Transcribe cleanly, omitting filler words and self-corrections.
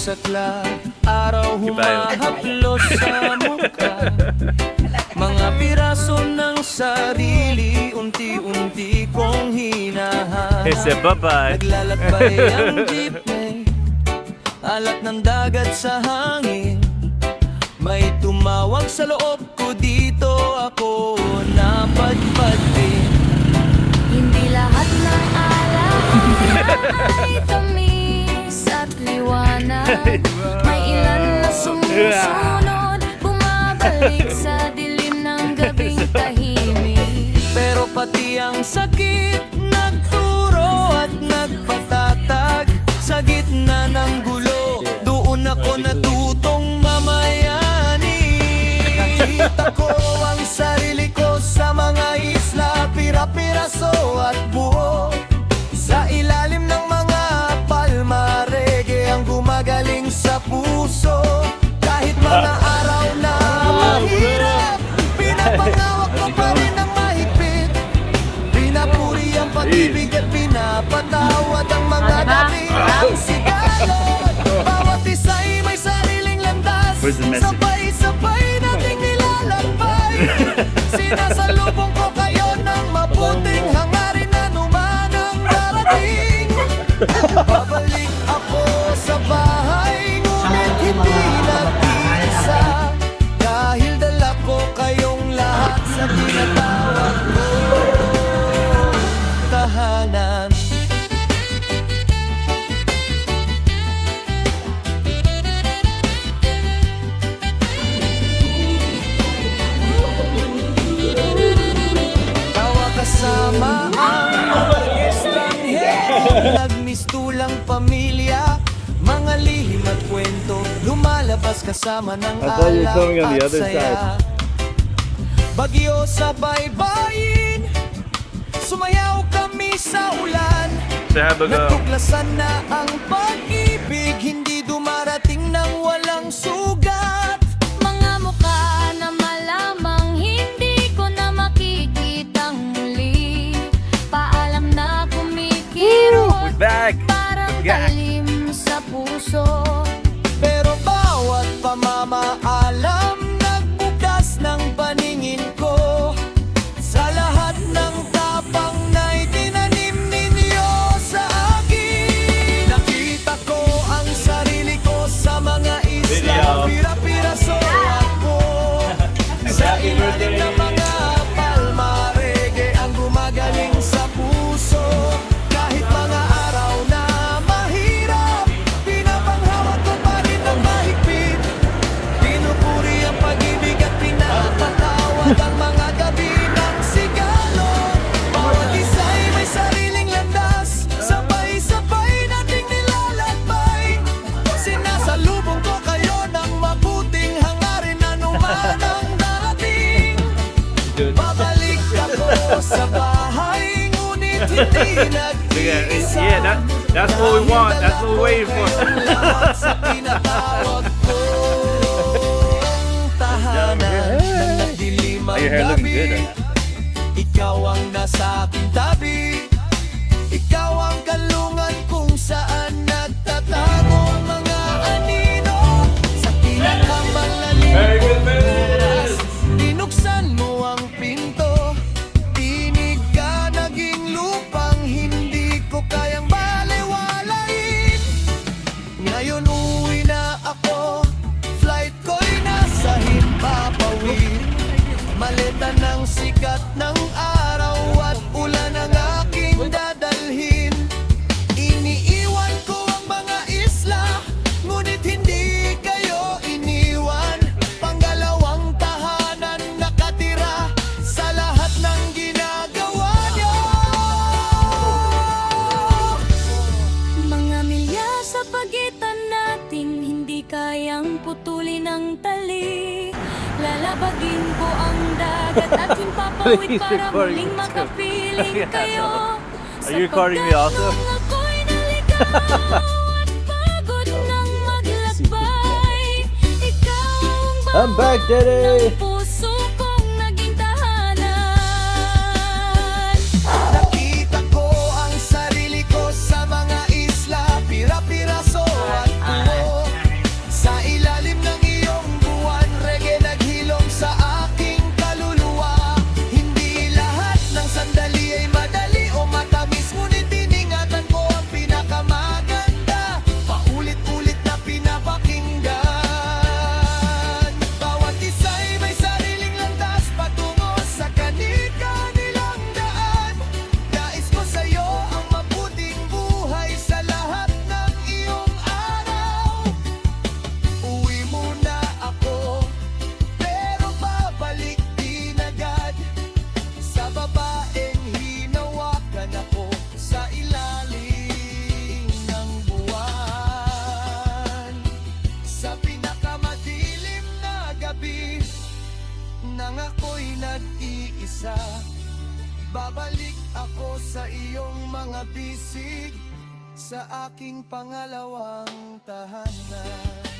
Sakla, araw humahaplos sa mukha. Mga piraso ng sarili, unti-unti kong hinahanap. Naglalakbay ang jeepney, alat ng dagat sa hangin. May tumawag sa loob ko, dito ako napadpad din. Hindi lahat ng alak ay tamis at liwanag. May ilan na sumusunod, bumabalik sa dilim ng gabing tahimik. Pero pati ang sakit nagturo at nagpatatag. Sa gitna ng gulo, doon ako natutong mamayani. Nakita ko ang sarili ko sa mga isla, pira-piraso at buo. Sa ilalim ng mga palma, reggae ang gumagaling sa puso. Kahit mga araw na mahirap, pinapangawak ko pa rin ang mahigpit. Pinapuri ang pag-ibig at pinapatawad ang mga gabi. Ang sigalot, bawat isa'y may sariling landas. Sabay-sabay nating nilalakbay. Sinasalubong ko kayo ng mabuting hangarin na numan ang darating. Babalik ako sa bahay, ngunit hindi nag-iisa. Dahil dala ko kayong lahat sa tinatawag ko tahanan. Tawa kasama ang mga estranghero, nagmistulang pamilya, mga lihim at kwento, lumalabas kasama ng alak at saya. Bagyo sa baybayin, sumayaw kami sa ulan. Natuklasan na ang pag-ibig, hindi dumarating ng walang sugat. Mga mukha na malamang hindi ko na makikitang muli. Paalam na kumikirot, parang talim sa puso. Pero bawat pamamaalam nagbukas ng paningin ko. Sa lahat ng tapang na itinanim ninyo sa akin, nakita ko ang sarili ko sa mga isla, pira-piraso ako. Sa ilalim ng mga palma, reggae ang gumagaling sa puso. Kahit mga araw na mahirap, pinapanghawak ko pa rin ng mahigpit. Pinupuri ang pag-ibig at pinapatawad ang mga gabi ng sigalot. Bawat isa'y may sariling landas, sabay-sabay nating nilalakbay. Sinasalubong ko kayo ng mabuting hangarin na numan ang darating. Babalik ako sa bahay, ngunit hindi nag-iisa. That's what we want. That's what we're waiting for. Sa tinatawag kong tahanan ng nagdilim ang gabi. Ikaw ang nasa aking tabi, ikaw ang kalungan kung saan nagtatago ang mga anino. Sa pinakamalalim kong oras, binuksan mo ang pinto. Tinig ka, naging lupang hindi ko kayang balewalain. Ngayon uwi na ako, flight ko'y nasa himpapawid. Maleta ng sikat ng araw at ulan ang aking dadalhin. Iniiwan ko ang mga isla, ngunit hindi kayo iniwan. Pangalawang tahanan nakatira sa lahat ng ginagawa niyo. Mga milya sa pagitan nating hindi kayang putulin ang tali. Lalabagin ko ang dagat at himpapawid para muling makapiling kayo. Are you recording me also? Sapagkat nung ako'y naligaw at pagod ng maglakbay, I'm back, Daddy! ng puso kong naging tahanan. Nakita ko ang sarili ko sa mga isla, pira-piraso at puo. Sa ilalim ng iyong buwan, reggae naghilom sa aking kaluluwa. Hindi lahat ng sandali ay madali o matamis, ngunit iningatan ko ang pinakamaganda. Paulit-ulit na pinapakinggan. Bawat isa'y may sariling landas patungo sa kani-kanilang daan. Nais ko sa'yo ang mabuting buhay sa lahat ng iyong araw. Uwi muna ako, pero babalik din agad. Sa babaeng hinawakan ako sa ilalim ng buwan. Sa pinakamadilim na gabi, nang ako'y nag-iisa, babalik ako sa iyong mga bisig, sa aking pangalawang tahanan.